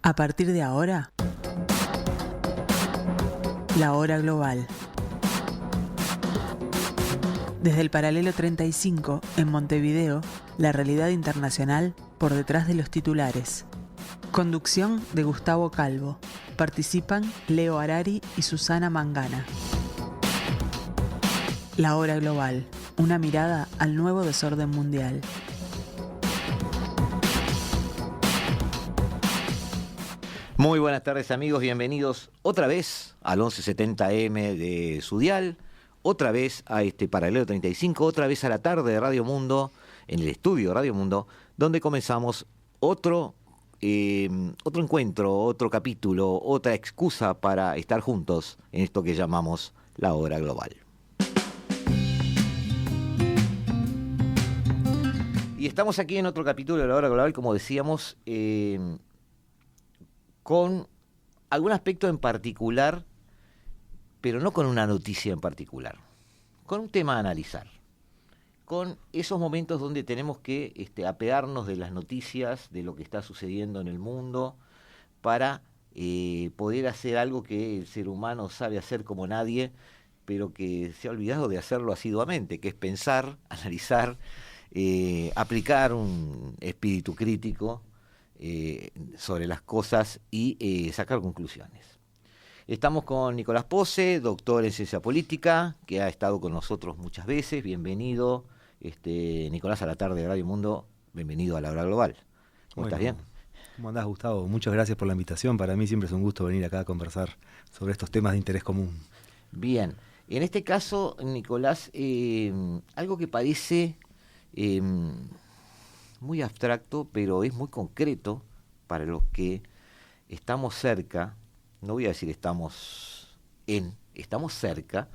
A partir de ahora, la hora global. Desde el paralelo 35, en Montevideo, la realidad internacional por detrás de los titulares. Conducción de Gustavo Calvo. Participan Leo Harari y Susana Mangana. La hora global. Una mirada al nuevo desorden mundial. Muy buenas tardes, amigos, bienvenidos otra vez al 1170M de su dial, otra vez a este Paralelo 35, otra vez a la tarde de Radio Mundo, en el estudio de Radio Mundo, donde comenzamos otro encuentro, otro capítulo, otra excusa para estar juntos en esto que llamamos la hora global. Y estamos aquí en otro capítulo de la hora global, como decíamos, con algún aspecto en particular, pero no con una noticia en particular, con un tema a analizar, con esos momentos donde tenemos que apearnos de las noticias, de lo que está sucediendo en el mundo, para poder hacer algo que el ser humano sabe hacer como nadie, pero que se ha olvidado de hacerlo asiduamente, que es pensar, analizar, aplicar un espíritu crítico sobre las cosas y sacar conclusiones. Estamos con Nicolás Pose, doctor en ciencia política, que ha estado con nosotros muchas veces. Bienvenido, Nicolás, a la tarde de Radio Mundo. Bienvenido a la hora global. ¿Cómo estás? ¿Bien? ¿Cómo andás, Gustavo? Muchas gracias por la invitación. Para mí siempre es un gusto venir acá a conversar sobre estos temas de interés común. Bien. En este caso, Nicolás, algo que parece muy abstracto, pero es muy concreto para los que estamos cerca, no voy a decir estamos cerca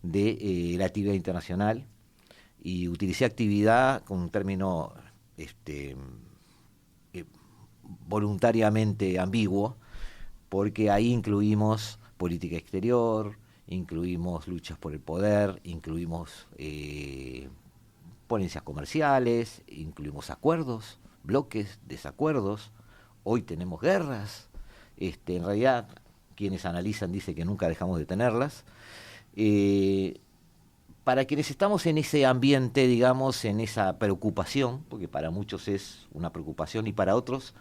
de la actividad internacional, y utilicé actividad con un término voluntariamente ambiguo, porque ahí incluimos política exterior, incluimos luchas por el poder, incluimos ponencias comerciales, incluimos acuerdos, bloques, desacuerdos. Hoy tenemos guerras. En realidad, quienes analizan dicen que nunca dejamos de tenerlas. Para quienes estamos en ese ambiente, digamos, en esa preocupación, porque para muchos es una preocupación y para otros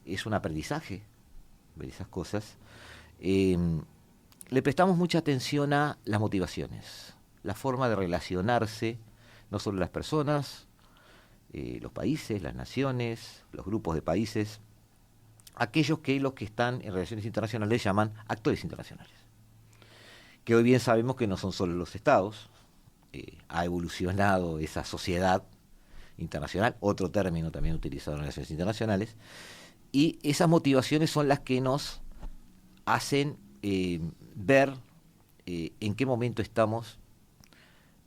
es un aprendizaje, ver esas cosas, le prestamos mucha atención a las motivaciones, la forma de relacionarse, no solo las personas, los países, las naciones, los grupos de países, aquellos que los que están en relaciones internacionales llaman actores internacionales, que hoy bien sabemos que no son solo los estados. Ha evolucionado esa sociedad internacional, otro término también utilizado en relaciones internacionales, y esas motivaciones son las que nos hacen ver en qué momento estamos,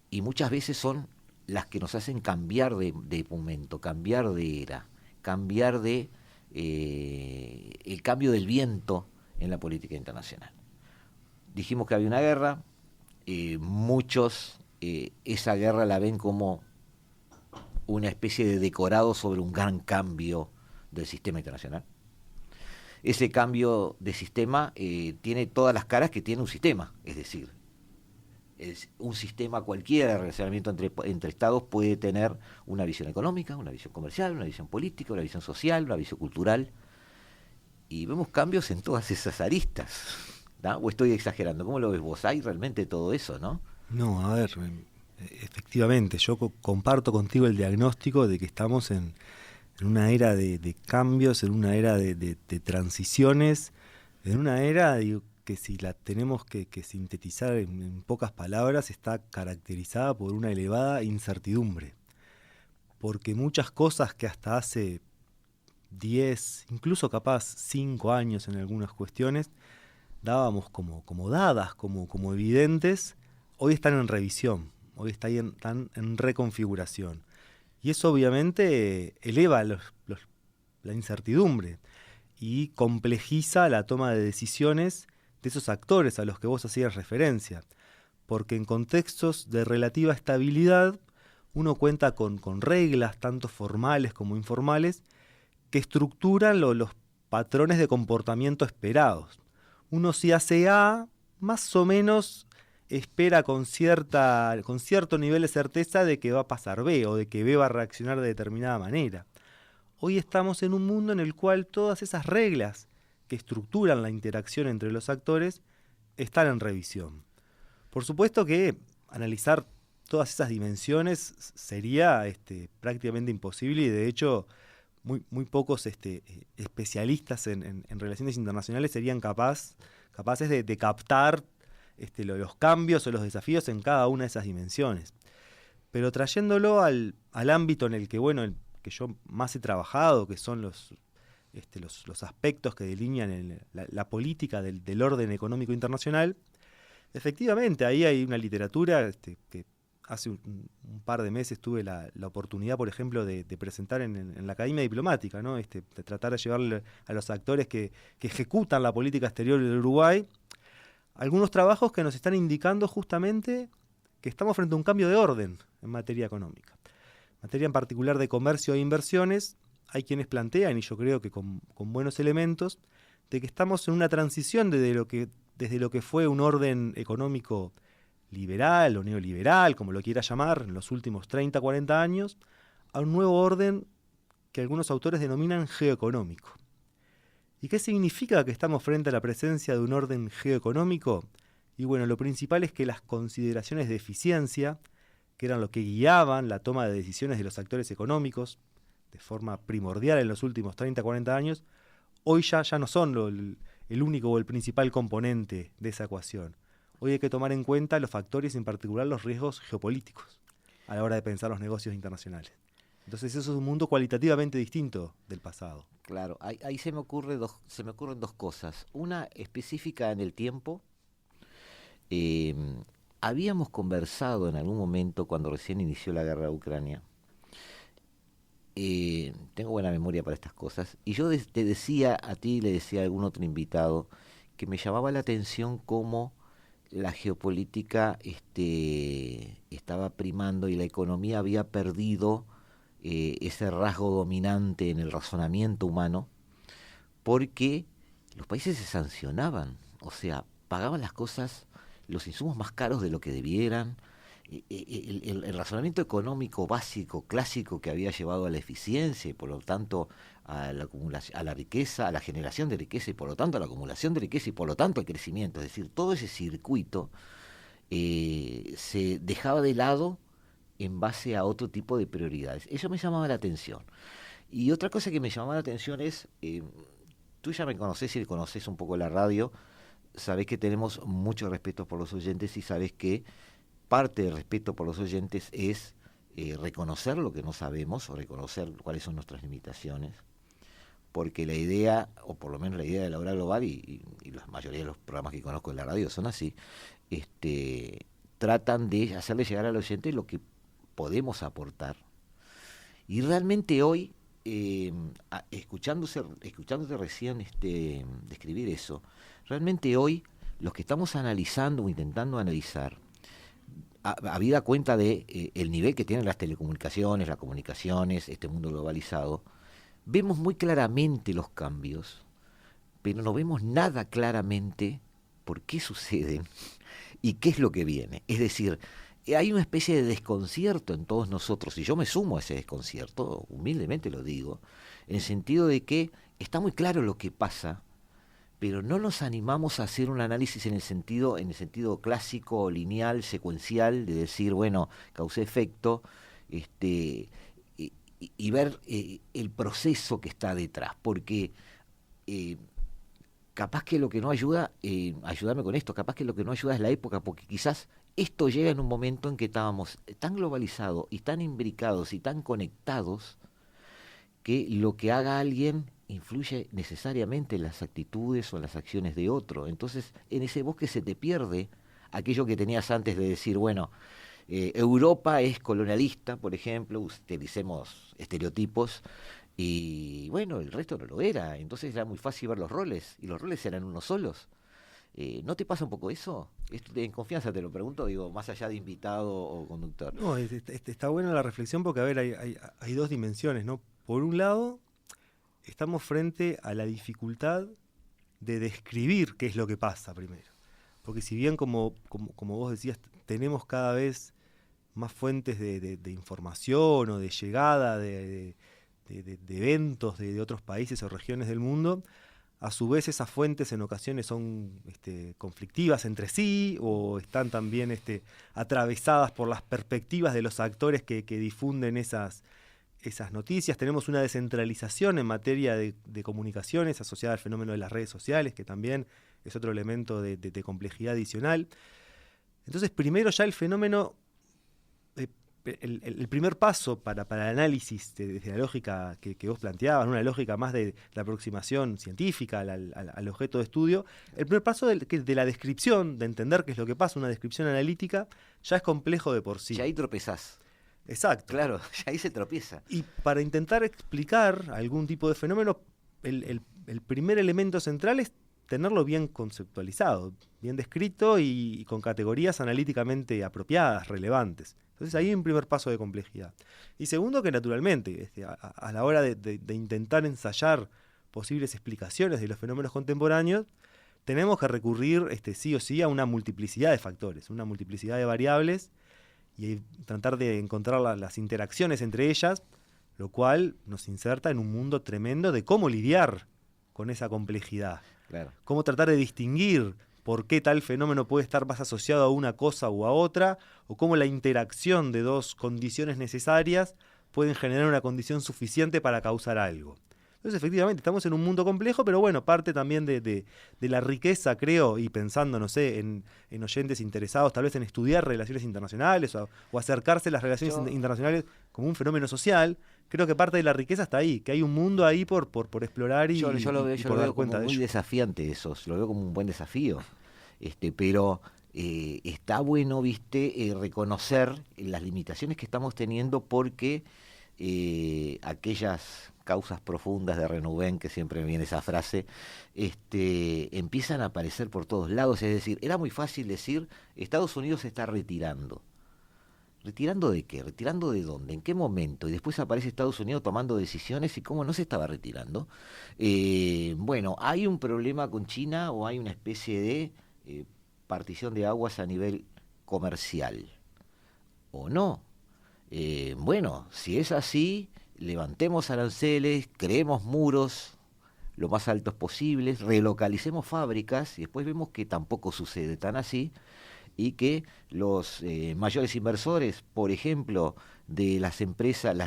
y muchas veces son las que nos hacen cambiar de momento, cambiar de era, cambiar de el cambio del viento en la política internacional. Dijimos que había una guerra, muchos esa guerra la ven como una especie de decorado sobre un gran cambio del sistema internacional. Ese cambio de sistema tiene todas las caras que tiene un sistema, es decir, un sistema cualquiera de relacionamiento entre estados puede tener una visión económica, una visión comercial, una visión política, una visión social, una visión cultural, y vemos cambios en todas esas aristas, ¿no? ¿O estoy exagerando? ¿Cómo lo ves vos? ¿Hay realmente todo eso, no? No, a ver, efectivamente, yo comparto contigo el diagnóstico de que estamos en una era de cambios, en una era de transiciones, en una era, digo, que si la tenemos que sintetizar en pocas palabras, está caracterizada por una elevada incertidumbre. Porque muchas cosas que hasta hace 10, incluso capaz 5 años en algunas cuestiones, dábamos como dadas, como evidentes, hoy están en revisión, hoy están en reconfiguración. Y eso obviamente eleva la incertidumbre y complejiza la toma de decisiones de esos actores a los que vos hacías referencia, porque en contextos de relativa estabilidad uno cuenta con reglas tanto formales como informales que estructuran los patrones de comportamiento esperados. Uno si hace A, más o menos espera con cierto nivel de certeza de que va a pasar B o de que B va a reaccionar de determinada manera. Hoy estamos en un mundo en el cual todas esas reglas que estructuran la interacción entre los actores están en revisión. Por supuesto que analizar todas esas dimensiones sería prácticamente imposible y de hecho muy pocos especialistas en relaciones internacionales serían capaces de captar los cambios o los desafíos en cada una de esas dimensiones. Pero trayéndolo al ámbito en el que, que yo más he trabajado, que son los aspectos que delinean la política del orden económico internacional, efectivamente ahí hay una literatura que hace un par de meses tuve la oportunidad, por ejemplo, de presentar en la Academia Diplomática, ¿no? De tratar de llevarle a los actores que ejecutan la política exterior del Uruguay algunos trabajos que nos están indicando justamente que estamos frente a un cambio de orden en materia económica. En materia en particular de comercio e inversiones, hay quienes plantean, y yo creo que con buenos elementos, de que estamos en una transición desde lo que fue un orden económico liberal o neoliberal, como lo quiera llamar, en los últimos 30, 40 años, a un nuevo orden que algunos autores denominan geoeconómico. ¿Y qué significa que estamos frente a la presencia de un orden geoeconómico? Y bueno, lo principal es que las consideraciones de eficiencia, que eran lo que guiaban la toma de decisiones de los actores económicos, de forma primordial en los últimos 30, 40 años, hoy ya no son el único o el principal componente de esa ecuación. Hoy hay que tomar en cuenta los factores, en particular los riesgos geopolíticos, a la hora de pensar los negocios internacionales. Entonces eso es un mundo cualitativamente distinto del pasado. Claro, ahí se me ocurren dos cosas. Una específica en el tiempo. Habíamos conversado en algún momento cuando recién inició la guerra de Ucrania. Tengo buena memoria para estas cosas. Y yo te decía a ti, le decía a algún otro invitado, que me llamaba la atención cómo la geopolítica estaba primando y la economía había perdido ese rasgo dominante en el razonamiento humano, porque los países se sancionaban, o sea, pagaban las cosas, los insumos más caros de lo que debieran. El razonamiento económico básico, clásico, que había llevado a la eficiencia y por lo tanto a la acumulación, a la riqueza, a la generación de riqueza y por lo tanto a la acumulación de riqueza y por lo tanto al crecimiento, es decir, todo ese circuito se dejaba de lado en base a otro tipo de prioridades. Eso me llamaba la atención. Y otra cosa que me llamaba la atención es, tú ya me conocés y conocés un poco la radio, sabés que tenemos mucho respeto por los oyentes y sabés que parte del respeto por los oyentes es reconocer lo que no sabemos o reconocer cuáles son nuestras limitaciones, porque la idea, o por lo menos la idea de la hora global, y la mayoría de los programas que conozco en la radio son así, tratan de hacerle llegar al oyente lo que podemos aportar. Y realmente hoy, escuchándote recién describir eso, realmente hoy los que estamos analizando o intentando analizar, habida cuenta de el nivel que tienen las telecomunicaciones, las comunicaciones, este mundo globalizado, vemos muy claramente los cambios, pero no vemos nada claramente por qué suceden y qué es lo que viene. Es decir, hay una especie de desconcierto en todos nosotros, y yo me sumo a ese desconcierto, humildemente lo digo, en el sentido de que está muy claro lo que pasa, pero no nos animamos a hacer un análisis en el sentido clásico, lineal, secuencial, de decir, bueno, causa-efecto, y ver el proceso que está detrás, porque capaz que lo que no ayuda, ayúdame con esto, capaz que lo que no ayuda es la época, porque quizás esto llega en un momento en que estábamos tan globalizados y tan imbricados y tan conectados que lo que haga alguien influye necesariamente en las actitudes o en las acciones de otro. Entonces, en ese bosque se te pierde aquello que tenías antes de decir, bueno, Europa es colonialista, por ejemplo, utilicemos estereotipos, y bueno, el resto no lo era. Entonces era muy fácil ver los roles, y los roles eran unos solos. ¿No te pasa un poco eso? En confianza te lo pregunto, digo, más allá de invitado o conductor. No, está buena la reflexión porque, a ver, hay dos dimensiones, ¿no? Por un lado, estamos frente a la dificultad de describir qué es lo que pasa primero. Porque si bien, como vos decías, tenemos cada vez más fuentes de información o de llegada de eventos de otros países o regiones del mundo, a su vez esas fuentes en ocasiones son conflictivas entre sí o están también atravesadas por las perspectivas de los actores que difunden esas noticias. Tenemos una descentralización en materia de comunicaciones asociada al fenómeno de las redes sociales, que también es otro elemento de complejidad adicional. Entonces, primero ya el fenómeno, el primer paso para el análisis desde la lógica que vos planteabas, una lógica más de la aproximación científica al objeto de estudio, el primer paso de la descripción, de entender qué es lo que pasa, una descripción analítica, ya es complejo de por sí. Ya ahí tropezás. Exacto. Claro, ya ahí se tropieza. Y para intentar explicar algún tipo de fenómeno, el primer elemento central es tenerlo bien conceptualizado, bien descrito y con categorías analíticamente apropiadas, relevantes. Entonces ahí hay un primer paso de complejidad. Y segundo, que naturalmente, a la hora de intentar ensayar posibles explicaciones de los fenómenos contemporáneos, tenemos que recurrir sí o sí a una multiplicidad de factores, una multiplicidad de variables, y tratar de encontrar las interacciones entre ellas, lo cual nos inserta en un mundo tremendo de cómo lidiar con esa complejidad. Claro. Cómo tratar de distinguir por qué tal fenómeno puede estar más asociado a una cosa u a otra, o cómo la interacción de dos condiciones necesarias pueden generar una condición suficiente para causar algo. Entonces, efectivamente, estamos en un mundo complejo, pero bueno, parte también de la riqueza, creo, y pensando, no sé, en oyentes interesados tal vez en estudiar relaciones internacionales o acercarse a las relaciones internacionales como un fenómeno social. Creo que parte de la riqueza está ahí, que hay un mundo ahí por explorar y, yo lo veo, y yo por lo dar veo cuenta como de muy ello. desafiante eso, lo veo como un buen desafío. Pero está bueno, reconocer las limitaciones que estamos teniendo porque aquellas causas profundas de Renouvén, que siempre me viene esa frase, empiezan a aparecer por todos lados. Es decir, era muy fácil decir, Estados Unidos se está retirando. ¿Retirando de qué? ¿Retirando de dónde? ¿En qué momento? Y después aparece Estados Unidos tomando decisiones y cómo no se estaba retirando. Bueno, ¿hay un problema con China o hay una especie de partición de aguas a nivel comercial? ¿O no? Bueno, si es así, levantemos aranceles, creemos muros lo más altos posibles, relocalicemos fábricas y después vemos que tampoco sucede tan así y que los mayores inversores, por ejemplo, de las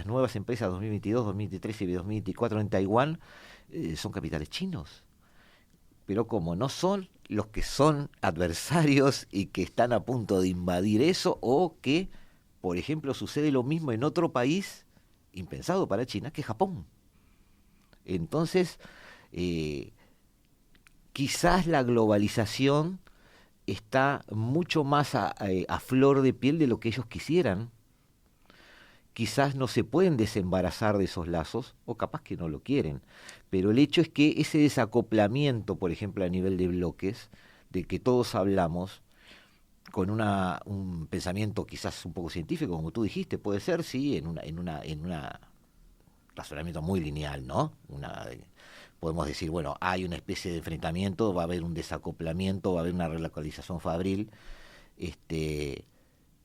nuevas empresas 2022, 2023 y 2024 en Taiwán, son capitales chinos. Pero como no son los que son adversarios y que están a punto de invadir eso, o que, por ejemplo, sucede lo mismo en otro país impensado para China, que es Japón. Entonces, quizás la globalización está mucho más a flor de piel de lo que ellos quisieran. Quizás no se pueden desembarazar de esos lazos, o capaz que no lo quieren. Pero el hecho es que ese desacoplamiento, por ejemplo, a nivel de bloques, de que todos hablamos, con un pensamiento quizás un poco científico, como tú dijiste, puede ser, sí, en un razonamiento muy lineal, ¿no? Podemos decir, bueno, hay una especie de enfrentamiento, va a haber un desacoplamiento, va a haber una relocalización fabril,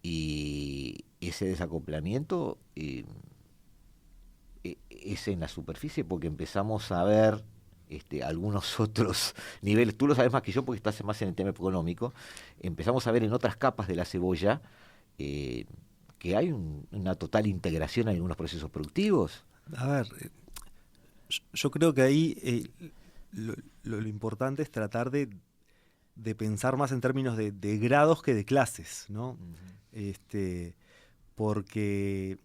y ese desacoplamiento es en la superficie porque empezamos a ver algunos otros niveles. Tú lo sabes más que yo porque estás más en el tema económico. Empezamos a ver en otras capas de la cebolla que hay una total integración en algunos procesos productivos. A ver, yo creo que ahí lo importante es tratar de pensar más en términos de grados que de clases, ¿no? Uh-huh. Porque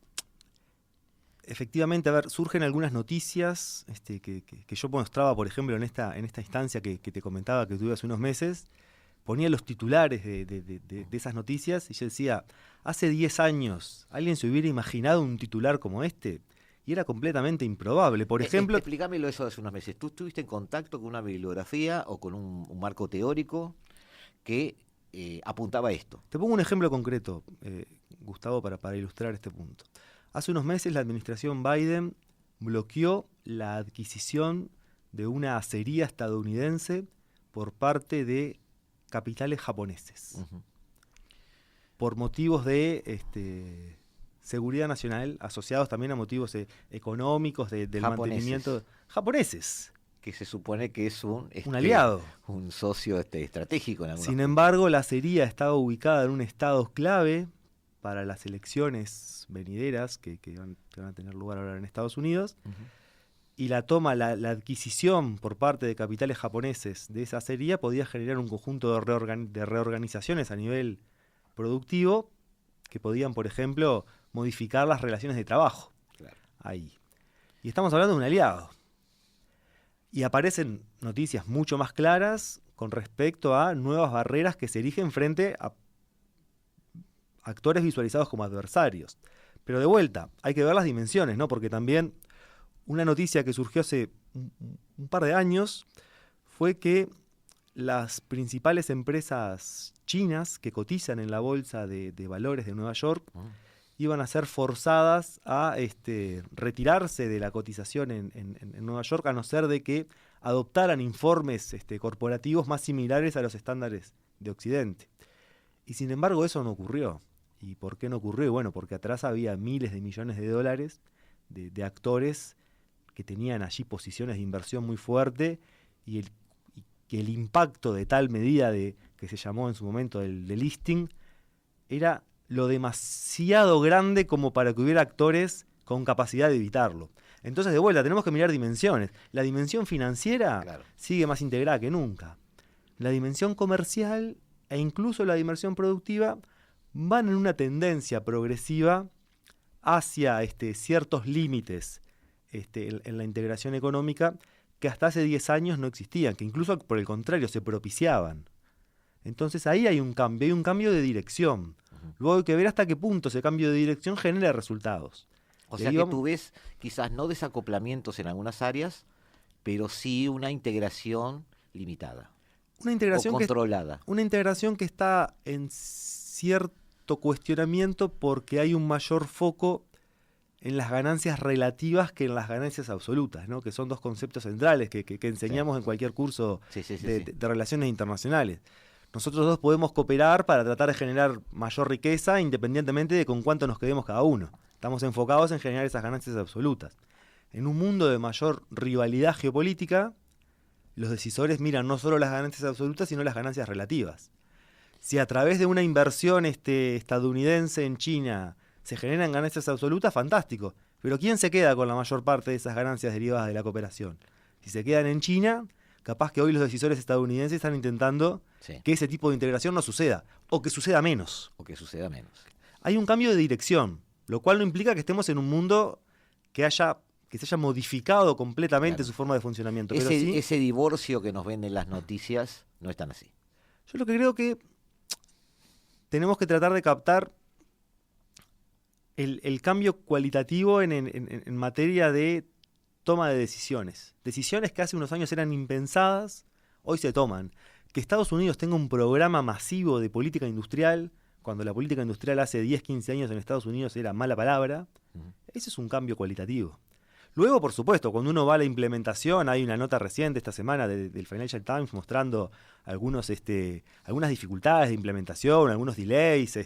efectivamente, a ver, surgen algunas noticias que yo mostraba, por ejemplo, en esta instancia que te comentaba que tuve hace unos meses, ponía los titulares de esas noticias y yo decía, hace 10 años, ¿alguien se hubiera imaginado un titular como este? Y era completamente improbable. Por ejemplo... Explícamelo eso de hace unos meses. ¿Tú estuviste en contacto con una bibliografía o con un marco teórico que apuntaba a esto? Te pongo un ejemplo concreto, Gustavo, para ilustrar este punto. Hace unos meses la administración Biden bloqueó la adquisición de una acería estadounidense por parte de capitales japoneses. Ujú. Por motivos de seguridad nacional, asociados también a motivos económicos, del Japoneses. mantenimiento. Japoneses. Que se supone que es un aliado. Un socio estratégico en algunos Sin puntos. embargo, la acería estaba ubicada en un estado clave para las elecciones venideras que van a tener lugar ahora en Estados Unidos. Ujú. Y la adquisición por parte de capitales japoneses de esa acería podía generar un conjunto de reorganizaciones a nivel productivo que podían, por ejemplo, modificar las relaciones de trabajo. Claro. Ahí. Y estamos hablando de un aliado. Y aparecen noticias mucho más claras con respecto a nuevas barreras que se erigen frente a actores visualizados como adversarios. Pero de vuelta, hay que ver las dimensiones, ¿no? Porque también una noticia que surgió hace un par de años fue que las principales empresas chinas que cotizan en la bolsa de valores de Nueva York iban a ser forzadas a retirarse de la cotización en Nueva York, a no ser de que adoptaran informes corporativos más similares a los estándares de Occidente. Y sin embargo eso no ocurrió. ¿Y por qué no ocurrió? Y bueno, porque atrás había miles de millones de dólares de actores que tenían allí posiciones de inversión muy fuerte y que el impacto de tal medida que se llamó en su momento el listing era lo demasiado grande como para que hubiera actores con capacidad de evitarlo. Entonces, de vuelta, tenemos que mirar dimensiones. La dimensión financiera Claro. sigue más integrada que nunca. La dimensión comercial e incluso la dimensión productiva van en una tendencia progresiva hacia ciertos límites en la integración económica que hasta hace 10 años no existían, que incluso por el contrario se propiciaban. Entonces ahí hay un cambio de dirección. Luego hay que ver hasta qué punto ese cambio de dirección genera resultados. O sea que tú ves quizás no desacoplamientos en algunas áreas, pero sí una integración limitada. Una integración o controlada. Una integración que está en cierto cuestionamiento porque hay un mayor foco en las ganancias relativas que en las ganancias absolutas, ¿no? Que son dos conceptos centrales que enseñamos en cualquier curso de relaciones internacionales. Nosotros dos podemos cooperar para tratar de generar mayor riqueza independientemente de con cuánto nos quedemos cada uno. Estamos enfocados en generar esas ganancias absolutas. En un mundo de mayor rivalidad geopolítica, los decisores miran no solo las ganancias absolutas, sino las ganancias relativas. Si a través de una inversión estadounidense en China se generan ganancias absolutas, fantástico. Pero ¿quién se queda con la mayor parte de esas ganancias derivadas de la cooperación? Si se quedan en China, capaz que hoy los decisores estadounidenses están intentando que ese tipo de integración no suceda, o que suceda menos. Hay un cambio de dirección, lo cual no implica que estemos en un mundo que se haya modificado completamente su forma de funcionamiento. Pero ese divorcio que nos venden las noticias no es tan así. Yo lo que creo que tenemos que tratar de captar el cambio cualitativo en materia de toma de decisiones. Decisiones que hace unos años eran impensadas, hoy se toman. Que Estados Unidos tenga un programa masivo de política industrial, cuando la política industrial hace 10, 15 años en Estados Unidos era mala palabra, ese es un cambio cualitativo. Luego, por supuesto, cuando uno va a la implementación, hay una nota reciente esta semana del Financial Times mostrando algunas dificultades de implementación, algunos delays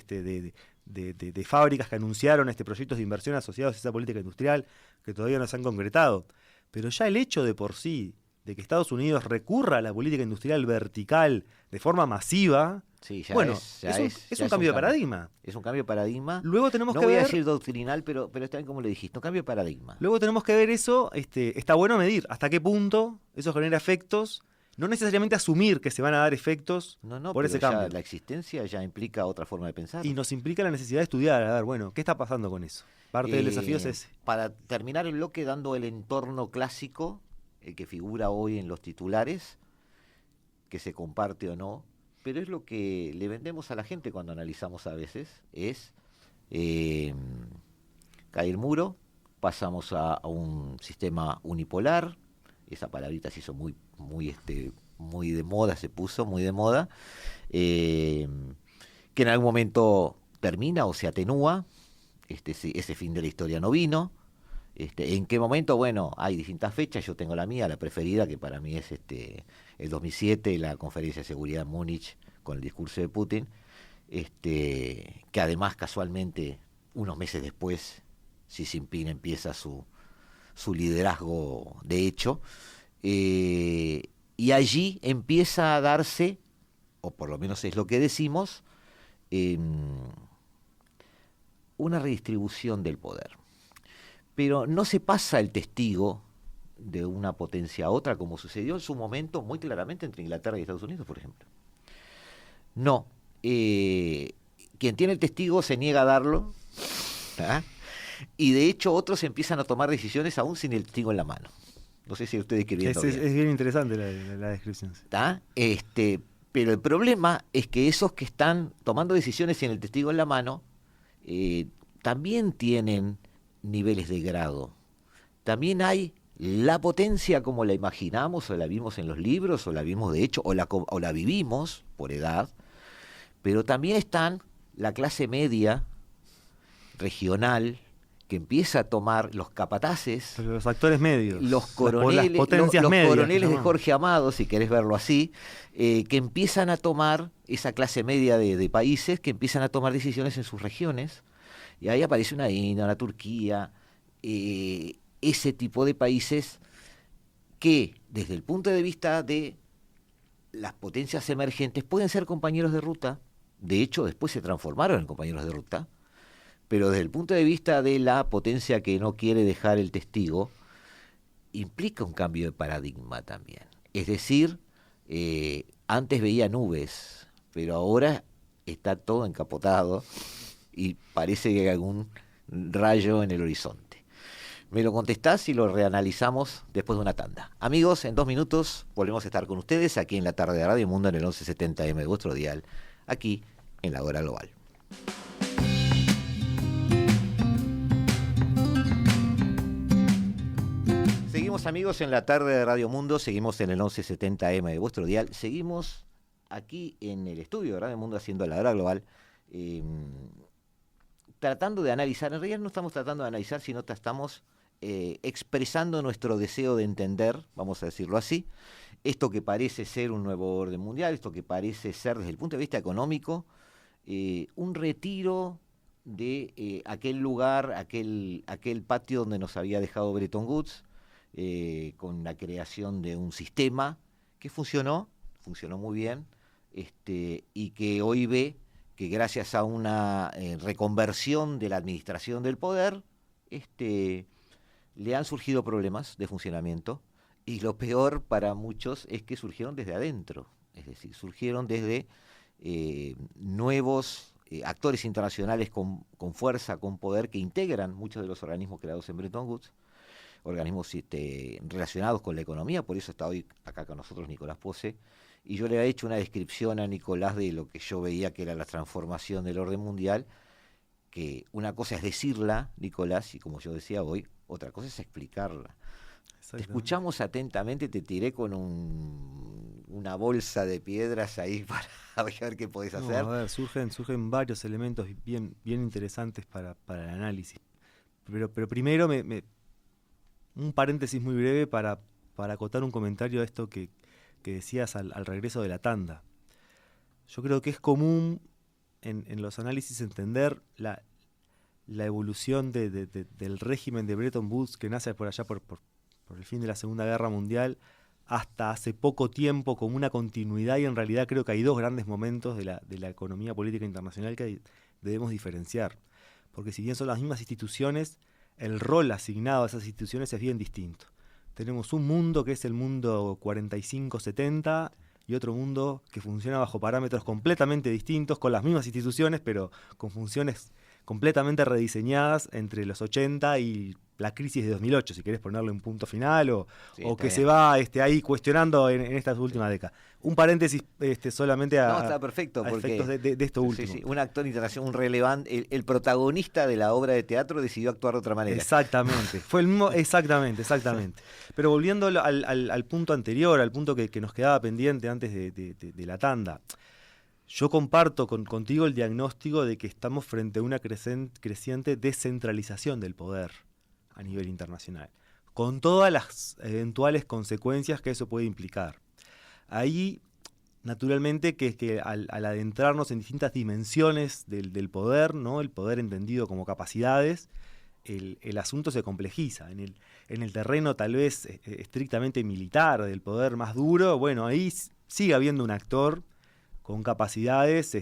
de fábricas que anunciaron proyectos de inversión asociados a esa política industrial que todavía no se han concretado. Pero ya el hecho de por sí de que Estados Unidos recurra a la política industrial vertical de forma masiva, es un cambio de paradigma. Es un cambio de paradigma. Luego tenemos no que voy ver, a decir doctrinal, pero está bien como lo dijiste, un cambio de paradigma. Luego tenemos que ver eso, está bueno medir hasta qué punto eso genera efectos, no necesariamente asumir que se van a dar efectos por ese cambio. La existencia ya implica otra forma de pensar. Y nos implica la necesidad de estudiar, a ver, bueno, ¿qué está pasando con eso? Parte del desafío es ese. Para terminar el bloque dando el entorno clásico, el que figura hoy en los titulares, que se comparte o no, pero es lo que le vendemos a la gente cuando analizamos a veces, es cae el muro, pasamos a un sistema unipolar, esa palabrita se hizo muy de moda, se puso muy de moda, que en algún momento termina o se atenúa, ese fin de la historia no vino, ¿En qué momento? Bueno, hay distintas fechas, yo tengo la mía, la preferida, que para mí es el 2007, la conferencia de seguridad en Múnich, con el discurso de Putin, que además casualmente, unos meses después, Xi Jinping empieza su liderazgo de hecho, y allí empieza a darse, o por lo menos es lo que decimos, una redistribución del poder. Pero no se pasa el testigo de una potencia a otra, como sucedió en su momento muy claramente entre Inglaterra y Estados Unidos, por ejemplo. No. Quien tiene el testigo se niega a darlo, ¿ah? Y de hecho otros empiezan a tomar decisiones aún sin el testigo en la mano. No sé si ustedes escribiendo bien. Es bien interesante la descripción. ¿Tá? Pero el problema es que esos que están tomando decisiones sin el testigo en la mano también tienen niveles de grado. También hay la potencia como la imaginamos o la vimos en los libros o la vimos de hecho o la vivimos por edad, pero también están la clase media regional que empieza a tomar los capataces, los actores medios, los coroneles, potencias medias, coroneles de Jorge Amado, si querés verlo así, que empiezan a tomar esa clase media de países que empiezan a tomar decisiones en sus regiones. Y ahí aparece una India, una Turquía, ese tipo de países que, desde el punto de vista de las potencias emergentes, pueden ser compañeros de ruta. De hecho, después se transformaron en compañeros de ruta. Pero desde el punto de vista de la potencia que no quiere dejar el testigo, implica un cambio de paradigma también. Es decir, antes veía nubes, pero ahora está todo encapotado y parece que hay algún rayo en el horizonte. Me lo contestás y lo reanalizamos después de una tanda. Amigos, en 2 minutos volvemos a estar con ustedes aquí en la tarde de Radio Mundo en el 1170M de vuestro dial, aquí en la Hora Global. Seguimos, amigos, en la tarde de Radio Mundo, seguimos en el 1170M de vuestro dial, seguimos aquí en el estudio de Radio Mundo haciendo la Hora Global, tratando de analizar. En realidad no estamos tratando de analizar, sino estamos expresando nuestro deseo de entender, vamos a decirlo así, esto que parece ser un nuevo orden mundial, esto que parece ser desde el punto de vista económico, un retiro de aquel lugar, aquel patio donde nos había dejado Bretton Woods, con la creación de un sistema que funcionó muy bien, y que hoy ve que gracias a una reconversión de la administración del poder, le han surgido problemas de funcionamiento, y lo peor para muchos es que surgieron desde adentro, es decir, surgieron desde nuevos actores internacionales con fuerza, con poder, que integran muchos de los organismos creados en Bretton Woods, organismos relacionados con la economía. Por eso está hoy acá con nosotros Nicolás Posse, y yo le he hecho una descripción a Nicolás de lo que yo veía que era la transformación del orden mundial, que una cosa es decirla, Nicolás, y como yo decía hoy, otra cosa es explicarla. Te escuchamos atentamente, te tiré con una bolsa de piedras ahí para ver qué podés hacer. A ver, surgen varios elementos bien interesantes para el análisis. Pero primero un paréntesis muy breve para acotar un comentario a esto que decías al regreso de la tanda. Yo creo que es común en los análisis entender la evolución del régimen de Bretton Woods, que nace por allá por el fin de la Segunda Guerra Mundial, hasta hace poco tiempo, como una continuidad, y en realidad creo que hay 2 grandes momentos de la economía política internacional que debemos diferenciar. Porque si bien son las mismas instituciones, el rol asignado a esas instituciones es bien distinto. Tenemos un mundo que es el mundo 45-70 y otro mundo que funciona bajo parámetros completamente distintos, con las mismas instituciones, pero con funciones completamente rediseñadas entre los 80 y la crisis de 2008, si querés ponerle un punto final, o que bien se va ahí cuestionando en estas últimas décadas. Un paréntesis solamente está perfecto, a porque efectos de esto último. Sí, un actor internacional, un relevante, el protagonista de la obra de teatro decidió actuar de otra manera. Exactamente, fue el mismo, exactamente. Pero volviendo al punto anterior, al punto que nos quedaba pendiente antes de la tanda, yo comparto contigo el diagnóstico de que estamos frente a una creciente descentralización del poder. a nivel internacional, con todas las eventuales consecuencias que eso puede implicar. Ahí, naturalmente, que al adentrarnos en distintas dimensiones del poder, ¿no? El poder entendido como capacidades, el asunto se complejiza. En el terreno tal vez estrictamente militar, del poder más duro, bueno, ahí sigue habiendo un actor con capacidades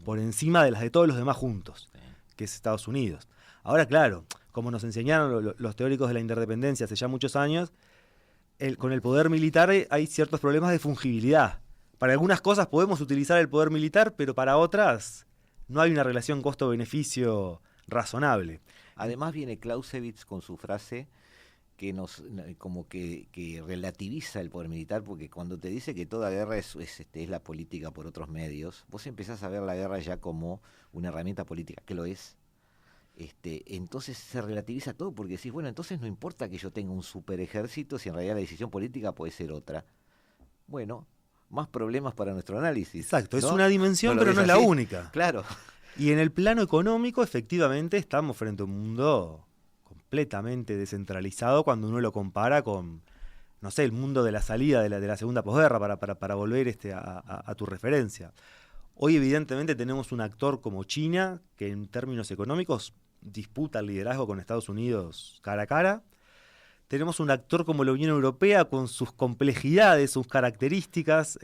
por encima de las de todos los demás juntos, que es Estados Unidos. Ahora, claro, como nos enseñaron los teóricos de la interdependencia hace ya muchos años, con el poder militar hay ciertos problemas de fungibilidad. Para algunas cosas podemos utilizar el poder militar, pero para otras no hay una relación costo-beneficio razonable. Además viene Clausewitz con su frase que como que relativiza el poder militar, porque cuando te dice que toda guerra es la política por otros medios, vos empezás a ver la guerra ya como una herramienta política, que lo es. Entonces se relativiza todo, porque decís, bueno, entonces no importa que yo tenga un super ejército si en realidad la decisión política puede ser otra. Bueno, más problemas para nuestro análisis. Exacto, ¿no? es una dimensión, pero no es la única. Claro. Y en el plano económico, efectivamente, estamos frente a un mundo completamente descentralizado cuando uno lo compara con, no sé, el mundo de la salida de la segunda posguerra, para volver a tu referencia. Hoy, evidentemente, tenemos un actor como China, que en términos económicos disputa el liderazgo con Estados Unidos cara a cara. Tenemos un actor como la Unión Europea con sus complejidades, sus características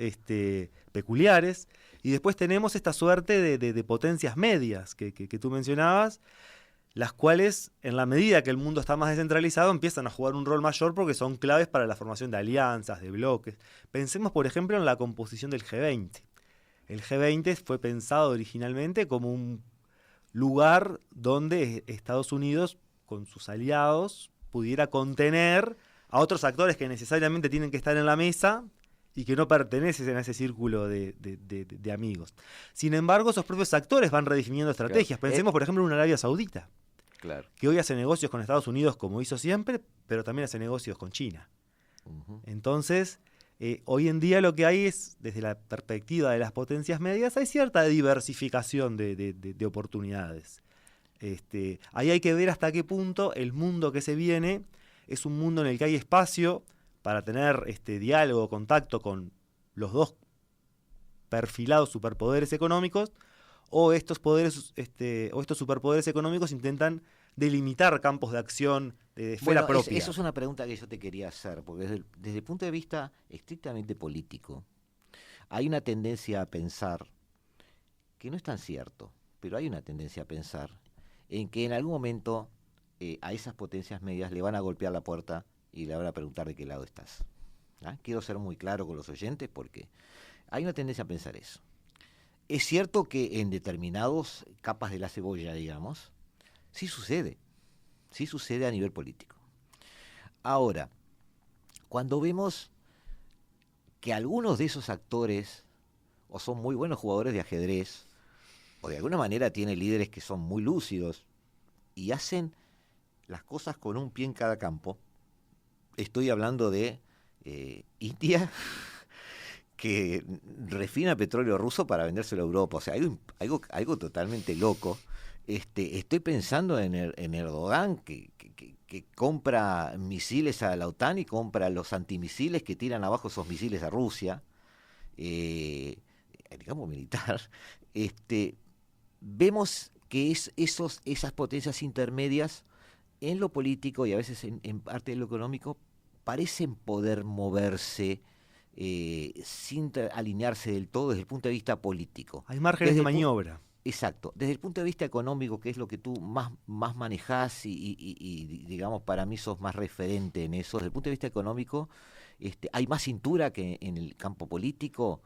peculiares. Y después tenemos esta suerte de potencias medias que tú mencionabas, las cuales, en la medida que el mundo está más descentralizado, empiezan a jugar un rol mayor porque son claves para la formación de alianzas, de bloques. Pensemos, por ejemplo, en la composición del G20. El G20 fue pensado originalmente como un lugar donde Estados Unidos, con sus aliados, pudiera contener a otros actores que necesariamente tienen que estar en la mesa y que no pertenecen a ese círculo de amigos. Sin embargo, esos propios actores van redefiniendo estrategias. Claro. Pensemos, por ejemplo, en una Arabia Saudita, Claro. que hoy hace negocios con Estados Unidos como hizo siempre, pero también hace negocios con China. Uh-huh. Entonces, hoy en día lo que hay es, desde la perspectiva de las potencias medias, hay cierta diversificación de oportunidades. Ahí hay que ver hasta qué punto el mundo que se viene es un mundo en el que hay espacio para tener diálogo, contacto con los dos perfilados superpoderes económicos, o estos superpoderes económicos intentan delimitar campos de acción de esfera propia. Eso es una pregunta que yo te quería hacer, porque desde el punto de vista estrictamente político, hay una tendencia a pensar, que no es tan cierto, pero hay una tendencia a pensar en que en algún momento a esas potencias medias le van a golpear la puerta y le van a preguntar de qué lado estás. ¿Ah? Quiero ser muy claro con los oyentes porque hay una tendencia a pensar eso. Es cierto que en determinadas capas de la cebolla, digamos, sí sucede a nivel político. Ahora, cuando vemos que algunos de esos actores o son muy buenos jugadores de ajedrez, o de alguna manera tienen líderes que son muy lúcidos y hacen las cosas con un pie en cada campo, estoy hablando de India, que refina petróleo ruso para vendérselo a Europa. O sea, hay algo totalmente loco. Estoy pensando en Erdogan, que compra misiles a la OTAN y compra los antimisiles que tiran abajo esos misiles a Rusia, digamos militar. Vemos que esas potencias intermedias en lo político y a veces en parte de lo económico parecen poder moverse sin alinearse del todo desde el punto de vista político. Hay márgenes de maniobra. Exacto. Desde el punto de vista económico, que es lo que tú más manejás y digamos, para mí sos más referente en eso, desde el punto de vista económico, ¿hay más cintura que en el campo político?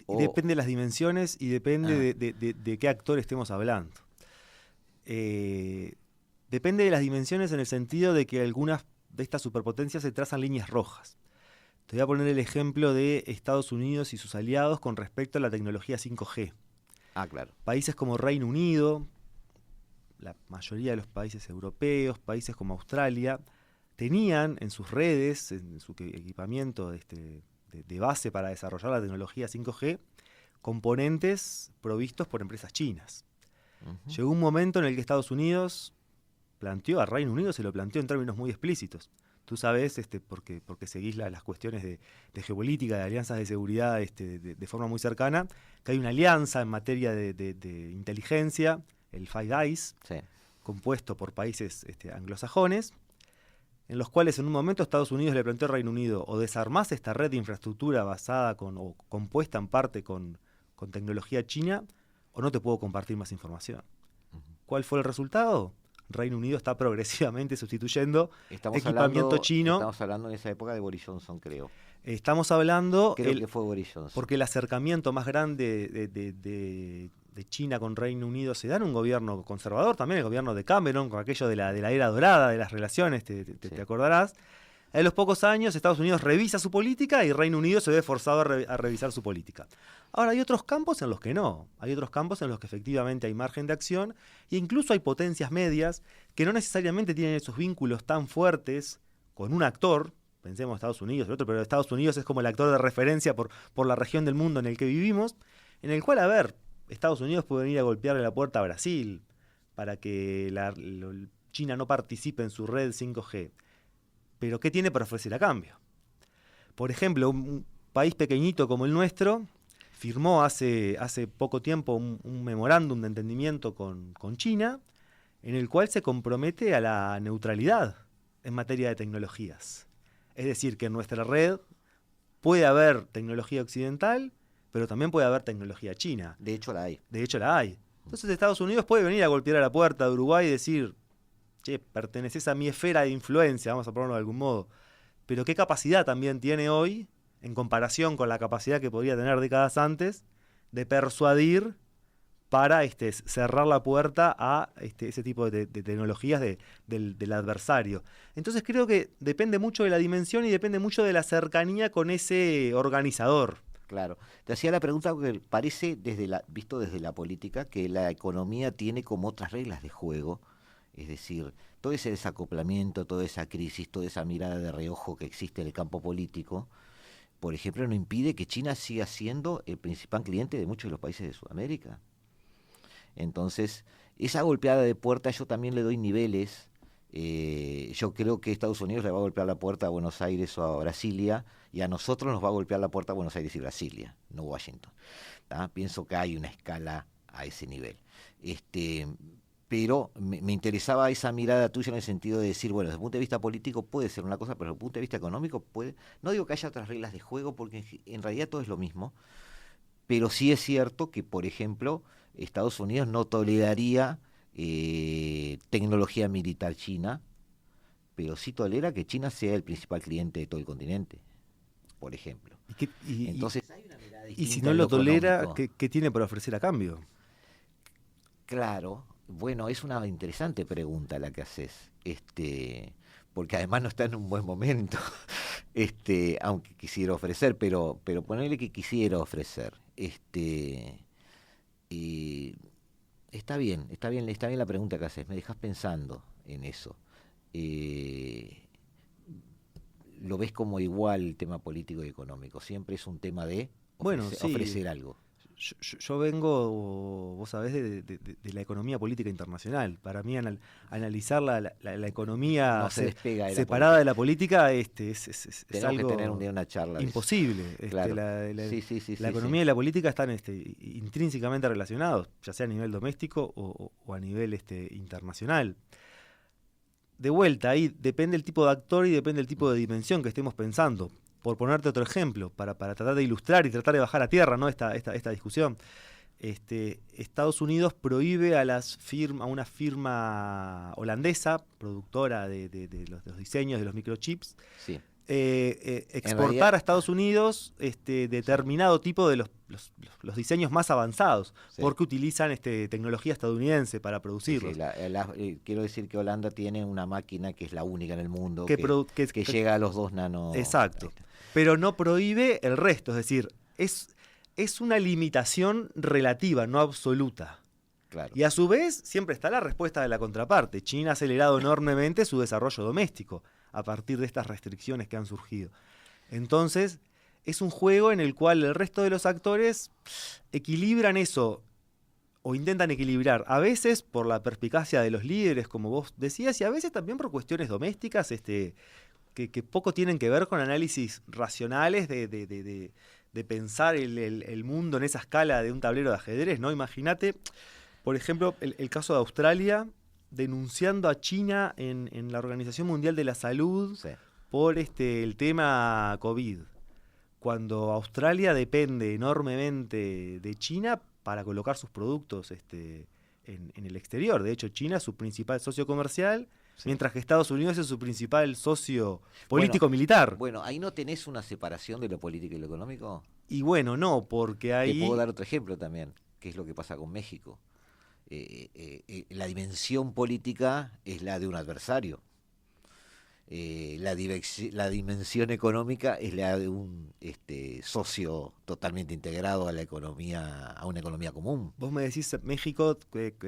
Depende de las dimensiones y depende de qué actor estemos hablando. Depende de las dimensiones en el sentido de que algunas de estas superpotencias se trazan líneas rojas. Te voy a poner el ejemplo de Estados Unidos y sus aliados con respecto a la tecnología 5G. Ah, claro. Países como Reino Unido, la mayoría de los países europeos, países como Australia, tenían en sus redes, en su equipamiento de base para desarrollar la tecnología 5G, componentes provistos por empresas chinas. Uh-huh. Llegó un momento en el que Estados Unidos planteó, a Reino Unido se lo planteó en términos muy explícitos. Tú sabes, porque seguís las cuestiones de geopolítica, de alianzas de seguridad de forma muy cercana, que hay una alianza en materia de inteligencia, el Five Eyes, Sí. compuesto por países anglosajones, en los cuales en un momento Estados Unidos le planteó al Reino Unido: o desarmás esta red de infraestructura basada o compuesta en parte con tecnología china, o no te puedo compartir más información. ¿Cuál fue el resultado? Reino Unido está progresivamente sustituyendo equipamiento chino. Estamos hablando en esa época de Boris Johnson, creo. Estamos hablando... Creo que fue Boris Johnson. Porque el acercamiento más grande de China con Reino Unido se da en un gobierno conservador, también el gobierno de Cameron, con aquello de la era dorada de las relaciones, te acordarás. A los pocos años Estados Unidos revisa su política y Reino Unido se ve forzado a revisar su política. Ahora, hay otros campos en los que no. Hay otros campos en los que efectivamente hay margen de acción e incluso hay potencias medias que no necesariamente tienen esos vínculos tan fuertes con un actor. Pensemos Estados Unidos, el otro, pero Estados Unidos es como el actor de referencia por la región del mundo en el que vivimos, en el cual, a ver, Estados Unidos puede venir a golpearle la puerta a Brasil para que China no participe en su red 5G. Pero ¿qué tiene para ofrecer a cambio? Por ejemplo, un país pequeñito como el nuestro firmó hace poco tiempo un memorándum de entendimiento con China, en el cual se compromete a la neutralidad en materia de tecnologías. Es decir, que en nuestra red puede haber tecnología occidental, pero también puede haber tecnología china. De hecho la hay. De hecho la hay. Entonces Estados Unidos puede venir a golpear a la puerta de Uruguay y decir: che, perteneces a mi esfera de influencia, vamos a ponerlo de algún modo. Pero ¿qué capacidad también tiene hoy, en comparación con la capacidad que podría tener décadas antes, de persuadir para cerrar la puerta a ese tipo de tecnologías del adversario? Entonces creo que depende mucho de la dimensión y depende mucho de la cercanía con ese organizador. Claro. Te hacía la pregunta porque parece, visto desde la política, que la economía tiene como otras reglas de juego. Es decir, todo ese desacoplamiento, toda esa crisis, toda esa mirada de reojo que existe en el campo político, por ejemplo, no impide que China siga siendo el principal cliente de muchos de los países de Sudamérica. Entonces, esa golpeada de puerta yo también le doy niveles. Yo creo que Estados Unidos le va a golpear la puerta a Buenos Aires o a Brasilia, y a nosotros nos va a golpear la puerta a Buenos Aires y Brasilia, no Washington. ¿Tá? Pienso que hay una escala a ese nivel. Pero me interesaba esa mirada tuya en el sentido de decir, bueno, desde el punto de vista político puede ser una cosa, pero desde el punto de vista económico puede... No digo que haya otras reglas de juego, porque en realidad todo es lo mismo, pero sí es cierto que, por ejemplo, Estados Unidos no toleraría tecnología militar china, pero sí tolera que China sea el principal cliente de todo el continente, por ejemplo. Entonces hay una mirada distinta. Y si no lo tolera, ¿qué tiene para ofrecer a cambio? Claro. Bueno, es una interesante pregunta la que haces, porque además no está en un buen momento, aunque quisiera ofrecer, pero ponerle que quisiera ofrecer, está bien la pregunta que haces, me dejas pensando en eso. Lo ves como igual el tema político y económico, siempre es un tema de ofrecer algo. Yo vengo, vos sabés, de la economía política internacional. Para mí analizar la economía no se despega de separada de la política es algo que tener un día una charla imposible. Claro. La economía y la política están intrínsecamente relacionados, ya sea a nivel doméstico o a nivel internacional. De vuelta, ahí depende el tipo de actor y depende el tipo de dimensión que estemos pensando. Por ponerte otro ejemplo, para tratar de ilustrar y tratar de bajar a tierra, ¿no? esta discusión, Estados Unidos prohíbe a una firma holandesa, productora de los diseños de los microchips, sí. Exportar a Estados Unidos determinado tipo de los diseños más avanzados, sí, porque utilizan tecnología estadounidense para producirlos. Sí, quiero decir que Holanda tiene una máquina que es la única en el mundo que llega a los 2 nanos. Exacto, pero no prohíbe el resto, es decir, es una limitación relativa, no absoluta. Claro. Y a su vez siempre está la respuesta de la contraparte. China ha acelerado enormemente su desarrollo doméstico a partir de estas restricciones que han surgido. Entonces, es un juego en el cual el resto de los actores equilibran eso o intentan equilibrar, a veces por la perspicacia de los líderes, como vos decías, y a veces también por cuestiones domésticas, que poco tienen que ver con análisis racionales de pensar el mundo en esa escala de un tablero de ajedrez, ¿no? Imagínate, por ejemplo, el caso de Australia denunciando a China en la Organización Mundial de la Salud Sí. por el tema COVID. Cuando Australia depende enormemente de China para colocar sus productos en el exterior. De hecho, China es su principal socio comercial, Sí. mientras que Estados Unidos es su principal socio político-militar. Bueno, ahí no tenés una separación de lo político y lo económico. Y bueno, no, porque ahí... Te puedo dar otro ejemplo también, que es lo que pasa con México. La dimensión política es la de un adversario. La dimensión económica es la de un socio totalmente integrado a la economía, a una economía común. Vos me decís México,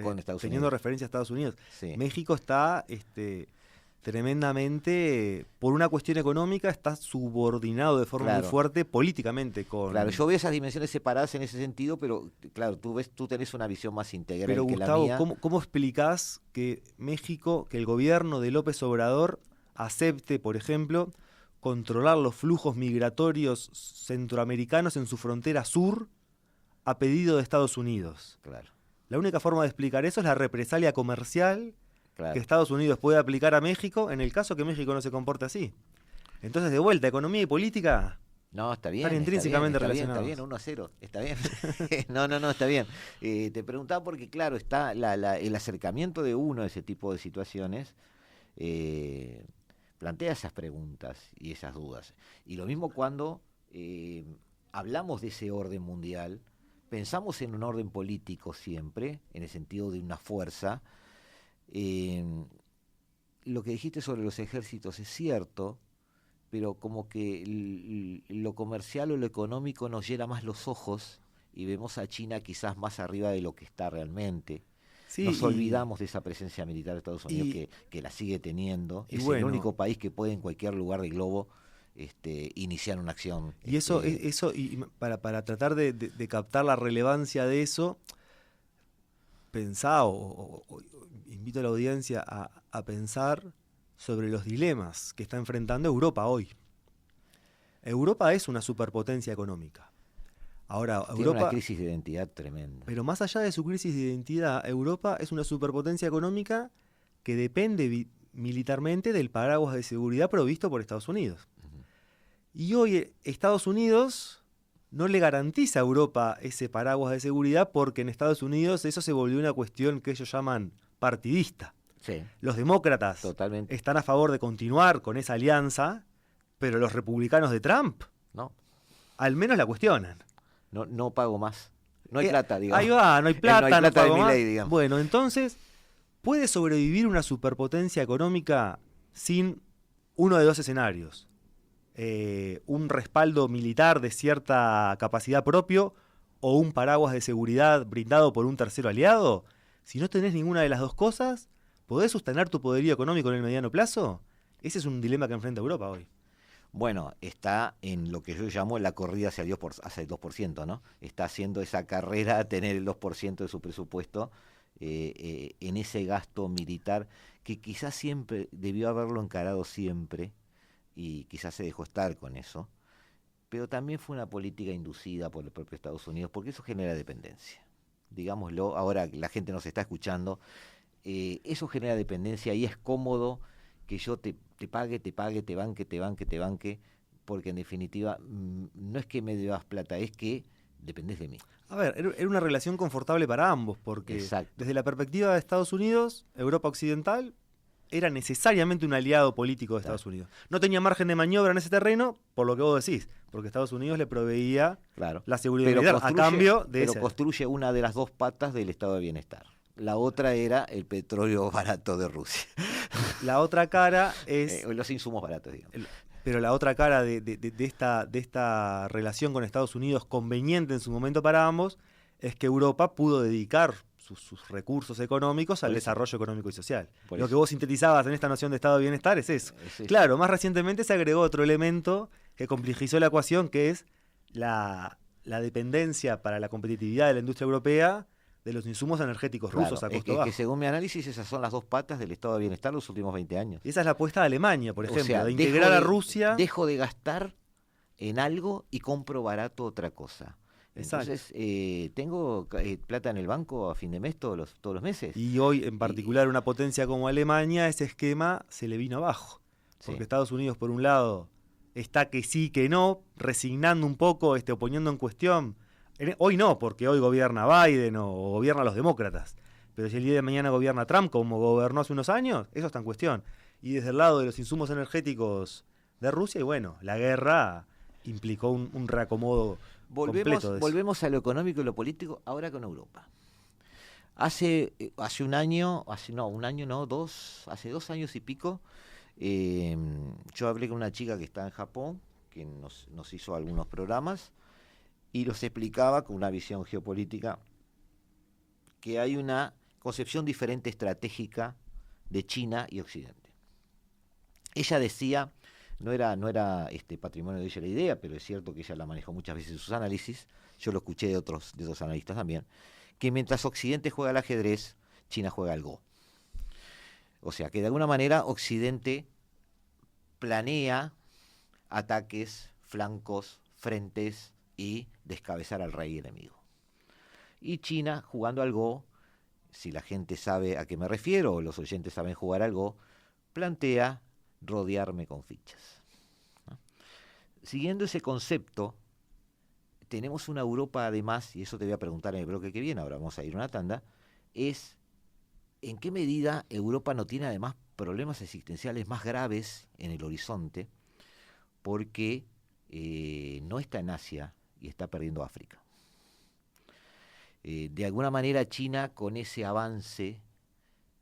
Con Estados teniendo Unidos. referencia a Estados Unidos. Sí. México está tremendamente, por una cuestión económica, está subordinado de forma Claro. muy fuerte políticamente con... Claro, yo veo esas dimensiones separadas en ese sentido, pero claro, tú tenés una visión más integral Pero que Gustavo, la mía. ¿cómo explicás que México, que el gobierno de López Obrador acepte, por ejemplo, controlar los flujos migratorios centroamericanos en su frontera sur a pedido de Estados Unidos? Claro, La única forma de explicar eso es la represalia comercial claro. que Estados Unidos puede aplicar a México en el caso que México no se comporte así. Entonces, de vuelta, economía y política... No, está bien. Están intrínsecamente está bien, relacionados. está bien, 1-0, está bien. No, está bien. Te preguntaba porque, claro, está el acercamiento de uno a ese tipo de situaciones, plantea esas preguntas y esas dudas. Y lo mismo cuando hablamos de ese orden mundial, pensamos en un orden político siempre, en el sentido de una fuerza. Lo que dijiste sobre los ejércitos es cierto, pero como que lo comercial o lo económico nos llena más los ojos y vemos a China quizás más arriba de lo que está realmente. Sí, Nos olvidamos de esa presencia militar de Estados Unidos que la sigue teniendo. y Es bueno, el único país que puede en cualquier lugar del globo iniciar una acción. Y eso, para tratar de captar la relevancia de eso, pensá o invito a la audiencia a pensar sobre los dilemas que está enfrentando Europa hoy. Europa es una superpotencia económica. Ahora, Tiene Europa, una crisis de identidad tremenda. pero más allá de su crisis de identidad, Europa es una superpotencia económica que depende militarmente del paraguas de seguridad provisto por Estados Unidos. Y hoy Estados Unidos no le garantiza a Europa ese paraguas de seguridad porque en Estados Unidos eso se volvió una cuestión que ellos llaman partidista. Sí, Los demócratas totalmente. están a favor de continuar con esa alianza, pero los republicanos de Trump No, al menos la cuestionan. no pago más. No hay plata, digamos. Ahí va, no hay plata, no hay plata de pago más. Milei, digamos. Bueno, entonces, ¿puede sobrevivir una superpotencia económica sin uno de dos escenarios? Un respaldo militar de cierta capacidad propio o un paraguas de seguridad brindado por un tercero aliado. Si no tenés ninguna de las dos cosas, ¿podés sostener tu poderío económico en el mediano plazo? Ese es un dilema que enfrenta Europa hoy. Bueno, está en lo que yo llamo la corrida hacia el 2%, ¿no? Está haciendo esa carrera a tener el 2% de su presupuesto en ese gasto militar que quizás siempre debió haberlo encarado siempre y quizás se dejó estar con eso, pero también fue una política inducida por el propio Estados Unidos porque eso genera dependencia. Digámoslo, ahora la gente nos está escuchando, eso genera dependencia y es cómodo que yo te pague, te banque, porque en definitiva no es que me debas plata, es que dependés de mí. A ver, era una relación confortable para ambos, porque Exacto. desde la perspectiva de Estados Unidos, Europa Occidental era necesariamente un aliado político de Estados Unidos. No tenía margen de maniobra en ese terreno, por lo que vos decís, porque Estados Unidos le proveía la seguridad militar a cambio de Pero construye una de las dos patas del estado de bienestar. La otra era el petróleo barato de Rusia. La otra cara es... los insumos baratos, digamos. Pero la otra cara de esta relación con Estados Unidos conveniente en su momento para ambos es que Europa pudo dedicar sus recursos económicos al desarrollo económico y social. Lo que vos sintetizabas en esta noción de estado de bienestar es eso. Claro, más recientemente se agregó otro elemento que complejizó la ecuación, que es la dependencia para la competitividad de la industria europea de los insumos energéticos Claro, rusos a es costo que bajo. según mi análisis esas son las dos patas del estado de bienestar de los últimos 20 años. Esa es la apuesta de Alemania, por O ejemplo, sea, de integrar a Rusia. Dejo de gastar en algo y compro barato otra cosa. Exacto. Entonces, tengo plata en el banco a fin de mes todos los meses. Y hoy, en particular, una potencia como Alemania, ese esquema se le vino abajo. Porque Sí. Estados Unidos, por un lado, está que sí, que no, resignando un poco, o poniendo en cuestión. Hoy no, porque hoy gobierna Biden o gobierna los demócratas. Pero si el día de mañana gobierna Trump, como gobernó hace unos años, eso está en cuestión. Y desde el lado de los insumos energéticos de Rusia, y bueno, la guerra implicó un reacomodo completo de eso. Volvemos a lo económico y lo político ahora con Europa. Hace un año, hace 2 años y pico, yo hablé con una chica que está en Japón, que nos hizo algunos programas, y los explicaba con una visión geopolítica que hay una concepción diferente estratégica de China y Occidente. Ella decía, no era patrimonio de ella la idea, pero es cierto que ella la manejó muchas veces en sus análisis, yo lo escuché de otros analistas también, que mientras Occidente juega al ajedrez, China juega al Go. O sea, que de alguna manera Occidente planea ataques, flancos, frentes y descabezar al rey enemigo. Y China, jugando al Go, si la gente sabe a qué me refiero, o los oyentes saben jugar al Go, plantea rodearme con fichas, ¿no? Siguiendo ese concepto, tenemos una Europa además, y eso te voy a preguntar en el bloque que viene, ahora vamos a ir a una tanda, es en qué medida Europa no tiene además problemas existenciales más graves en el horizonte, porque no está en Asia y está perdiendo África. De alguna manera China, con ese avance,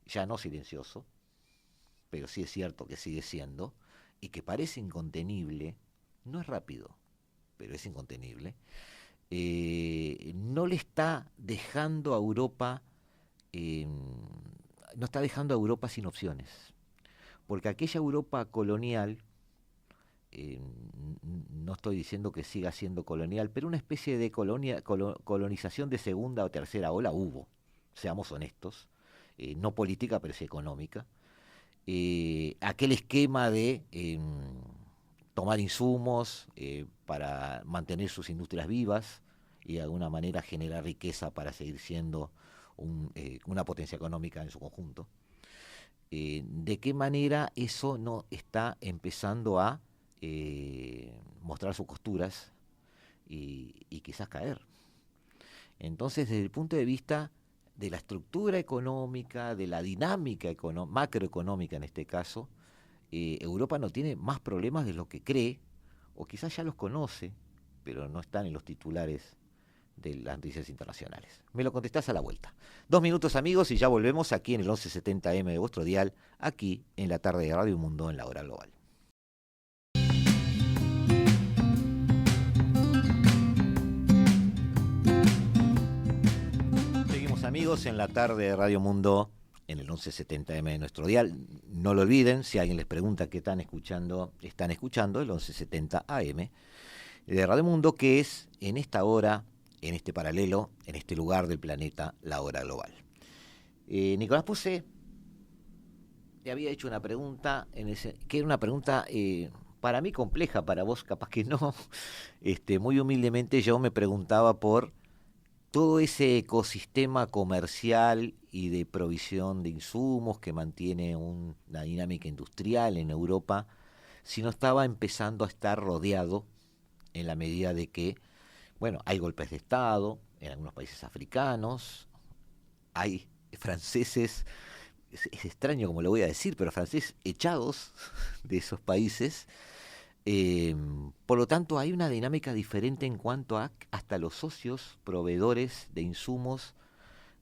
ya no silencioso, pero sí es cierto que sigue siendo, y que parece incontenible, no es rápido, pero es incontenible, no le está dejando a Europa, no está dejando a Europa sin opciones, porque aquella Europa colonial, no estoy diciendo que siga siendo colonial, pero una especie de colonización de segunda o tercera ola hubo, seamos honestos, no política pero sí económica. Aquel esquema de tomar insumos para mantener sus industrias vivas y de alguna manera generar riqueza para seguir siendo una potencia económica en su conjunto. ¿De qué manera eso no está empezando a mostrar sus costuras y quizás caer? Entonces, desde el punto de vista de la estructura económica, de la dinámica macroeconómica en este caso, Europa no tiene más problemas de lo que cree, o quizás ya los conoce, pero no están en los titulares de las noticias internacionales. Me lo contestás a la vuelta. 2 minutos, amigos, y ya volvemos aquí en el 1170M de vuestro dial, aquí en la tarde de Radio Mundo en la hora global. Amigos, en la tarde de Radio Mundo, en el 1170M de nuestro dial. No lo olviden, si alguien les pregunta qué están escuchando el 1170 AM de Radio Mundo, que es en esta hora, en este paralelo, en este lugar del planeta, la hora global. Nicolás Puse te había hecho una pregunta, que era una pregunta para mí compleja, para vos capaz que no. Muy humildemente yo me preguntaba por todo ese ecosistema comercial y de provisión de insumos que mantiene una dinámica industrial en Europa, si no estaba empezando a estar rodeado en la medida de que, bueno, hay golpes de Estado en algunos países africanos, hay franceses, es extraño como lo voy a decir, pero franceses echados de esos países. Por lo tanto, hay una dinámica diferente en cuanto a hasta los socios proveedores de insumos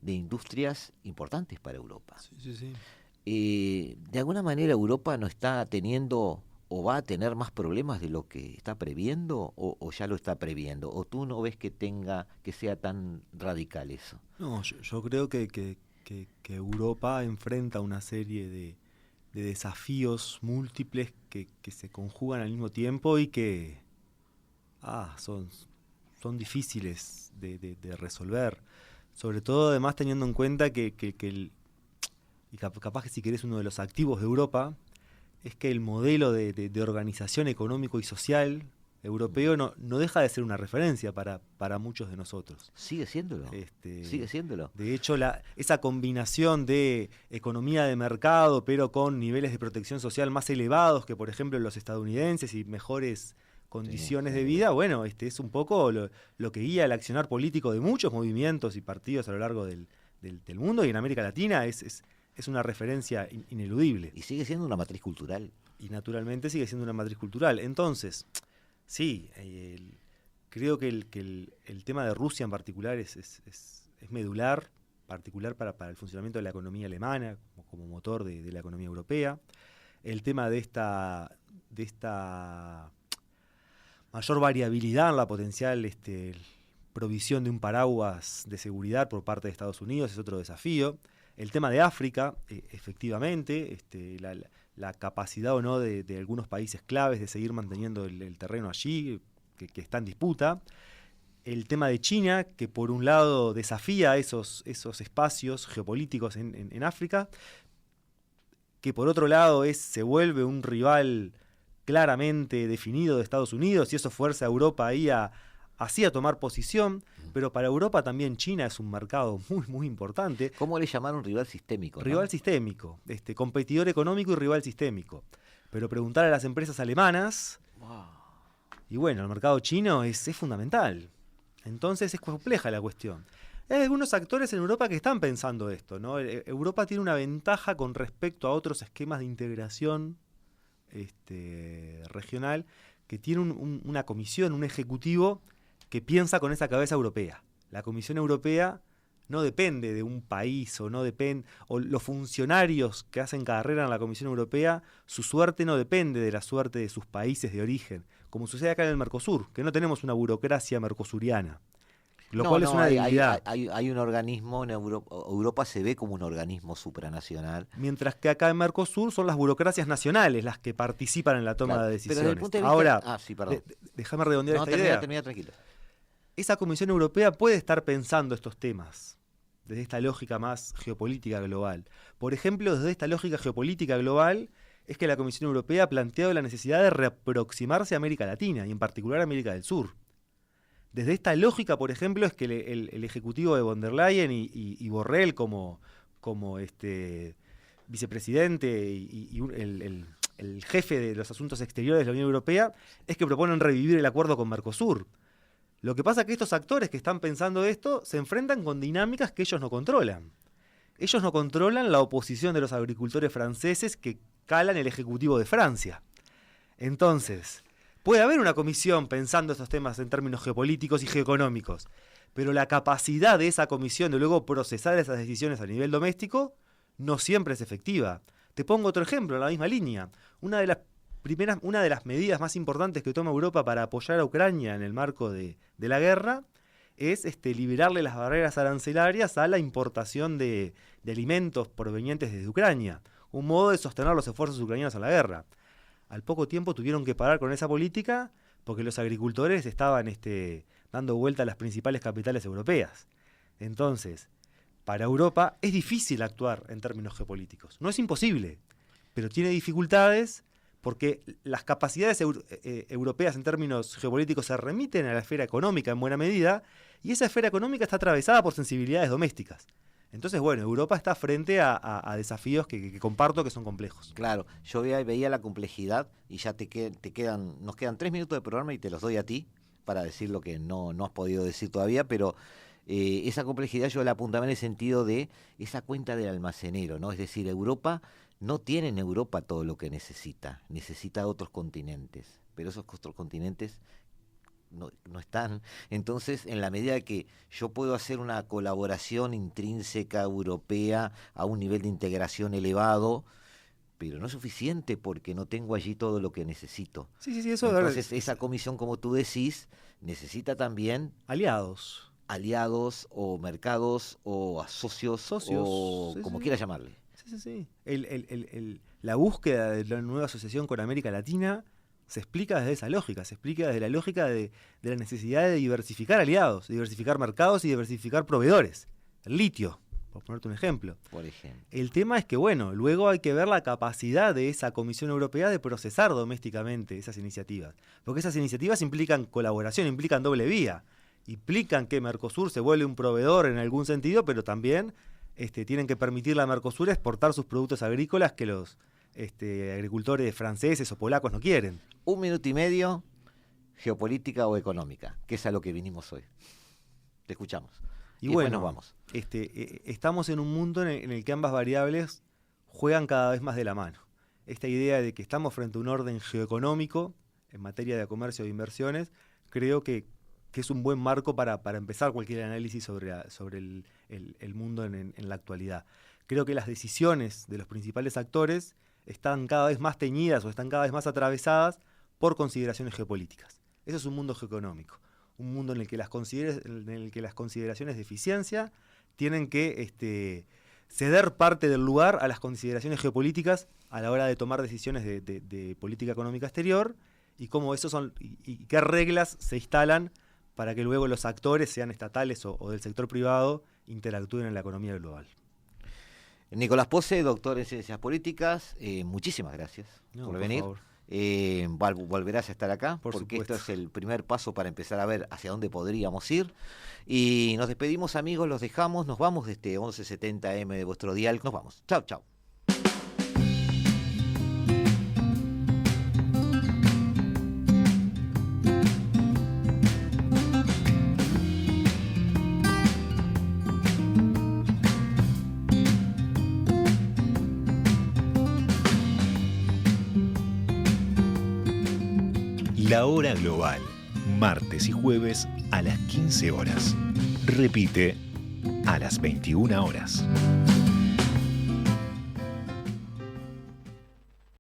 de industrias importantes para Europa. Sí. De alguna manera Europa no está teniendo o va a tener más problemas de lo que está previendo o ya lo está previendo, o tú no ves que sea tan radical eso. No, yo creo que Europa enfrenta una serie de desafíos múltiples que se conjugan al mismo tiempo y que son difíciles de resolver. Sobre todo, además, teniendo en cuenta que y capaz que si querés uno de los activos de Europa, es que el modelo de organización económico y social europeo no deja de ser una referencia para muchos de nosotros. Sigue siéndolo. Sigue siéndolo. De hecho, esa combinación de economía de mercado, pero con niveles de protección social más elevados que, por ejemplo, los estadounidenses y mejores condiciones de vida, bueno, es un poco lo que guía el accionar político de muchos movimientos y partidos a lo largo del mundo, y en América Latina es una referencia ineludible. Y sigue siendo una matriz cultural. Y naturalmente sigue siendo una matriz cultural. Entonces, sí, creo que el tema de Rusia en particular es medular, particular para el funcionamiento de la economía alemana, como motor de la economía europea. El tema de esta mayor variabilidad en la potencial provisión de un paraguas de seguridad por parte de Estados Unidos es otro desafío. El tema de África, efectivamente, la capacidad o no de algunos países claves de seguir manteniendo el terreno allí, que está en disputa. El tema de China, que por un lado desafía esos espacios geopolíticos en África, que por otro lado se vuelve un rival claramente definido de Estados Unidos, y eso fuerza a Europa ahí así a tomar posición, pero para Europa también China es un mercado muy, muy importante. ¿Cómo le llamaron rival sistémico? Rival sistémico, competidor económico y rival sistémico. Pero preguntar a las empresas alemanas, y bueno, el mercado chino es fundamental. Entonces es compleja la cuestión. Hay algunos actores en Europa que están pensando esto, ¿no? Europa tiene una ventaja con respecto a otros esquemas de integración regional, que tiene una comisión, un ejecutivo que piensa con esa cabeza europea. La Comisión Europea no depende de un país, o los funcionarios que hacen carrera en la Comisión Europea, su suerte no depende de la suerte de sus países de origen, como sucede acá en el Mercosur, que no tenemos una burocracia mercosuriana, lo cual es una debilidad. Hay un organismo en Europa se ve como un organismo supranacional. Mientras que acá en Mercosur son las burocracias nacionales las que participan en la toma de decisiones. Pero desde el punto de vista... Ahora, sí, perdón. Déjame redondear esta idea. Termina, tranquilo. Esa Comisión Europea puede estar pensando estos temas desde esta lógica más geopolítica global. Por ejemplo, desde esta lógica geopolítica global es que la Comisión Europea ha planteado la necesidad de reaproximarse a América Latina, y en particular a América del Sur. Desde esta lógica, por ejemplo, es que el ejecutivo de von der Leyen y Borrell como vicepresidente y el jefe de los asuntos exteriores de la Unión Europea es que proponen revivir el acuerdo con Mercosur. Lo que pasa es que estos actores que están pensando esto se enfrentan con dinámicas que ellos no controlan. Ellos no controlan la oposición de los agricultores franceses que calan el Ejecutivo de Francia. Entonces, puede haber una comisión pensando estos temas en términos geopolíticos y geoeconómicos, pero la capacidad de esa comisión de luego procesar esas decisiones a nivel doméstico no siempre es efectiva. Te pongo otro ejemplo en la misma línea. Una de las medidas más importantes que toma Europa para apoyar a Ucrania en el marco de la guerra es liberarle las barreras arancelarias a la importación de alimentos provenientes desde Ucrania, un modo de sostener los esfuerzos ucranianos a la guerra. Al poco tiempo tuvieron que parar con esa política porque los agricultores estaban dando vuelta a las principales capitales europeas. Entonces, para Europa es difícil actuar en términos geopolíticos. No es imposible, pero tiene dificultades porque las capacidades europeas en términos geopolíticos se remiten a la esfera económica en buena medida, y esa esfera económica está atravesada por sensibilidades domésticas. Entonces, bueno, Europa está frente a desafíos que comparto, que son complejos. Claro, yo veía la complejidad, y ya nos quedan 3 minutos de programa y te los doy a ti para decir lo que no has podido decir todavía, pero esa complejidad yo la apuntaba en el sentido de esa cuenta del almacenero, ¿no? Es decir, Europa no tiene en Europa todo lo que necesita otros continentes, pero esos otros continentes no están. Entonces, en la medida que yo puedo hacer una colaboración intrínseca europea a un nivel de integración elevado, pero no es suficiente porque no tengo allí todo lo que necesito. Sí, eso es Entonces, verdad. esa comisión, como tú decís, necesita también aliados o mercados o socios o sí, como sí. Quieras llamarle. Sí. La búsqueda de la nueva asociación con América Latina se explica desde esa lógica, se explica desde la lógica de la necesidad de diversificar aliados, de diversificar mercados y diversificar proveedores. el litio, por ponerte un ejemplo. Por ejemplo. El tema es que, bueno, luego hay que ver la capacidad de esa Comisión Europea de procesar domésticamente esas iniciativas. Porque esas iniciativas implican colaboración, implican doble vía. Implican que Mercosur se vuelve un proveedor en algún sentido, pero también tienen que permitirle a Mercosur exportar sus productos agrícolas que los agricultores franceses o polacos no quieren. 1 minuto y medio, geopolítica o económica, que es a lo que vinimos hoy. Te escuchamos. Y después bueno, nos vamos. Estamos en un mundo en el que ambas variables juegan cada vez más de la mano. Esta idea de que estamos frente a un orden geoeconómico en materia de comercio e inversiones, creo que es un buen marco para empezar cualquier análisis sobre el mundo en la actualidad. Creo que las decisiones de los principales actores están cada vez más teñidas o están cada vez más atravesadas por consideraciones geopolíticas. Eso es un mundo geoeconómico, un mundo en el que las consideraciones de eficiencia tienen que ceder parte del lugar a las consideraciones geopolíticas a la hora de tomar decisiones de política económica exterior y cómo eso y qué reglas se instalan para que luego los actores, sean estatales o del sector privado, interactúen en la economía global. Nicolás Pose, doctor en Ciencias Políticas, muchísimas gracias por venir. Volverás a estar acá, porque esto es el primer paso para empezar a ver hacia dónde podríamos ir. Y nos despedimos, amigos, los dejamos, nos vamos de este 1170M de vuestro dial. Nos vamos. Chau, chau. La Hora Global, martes y jueves a las 15 horas. Repite a las 21 horas.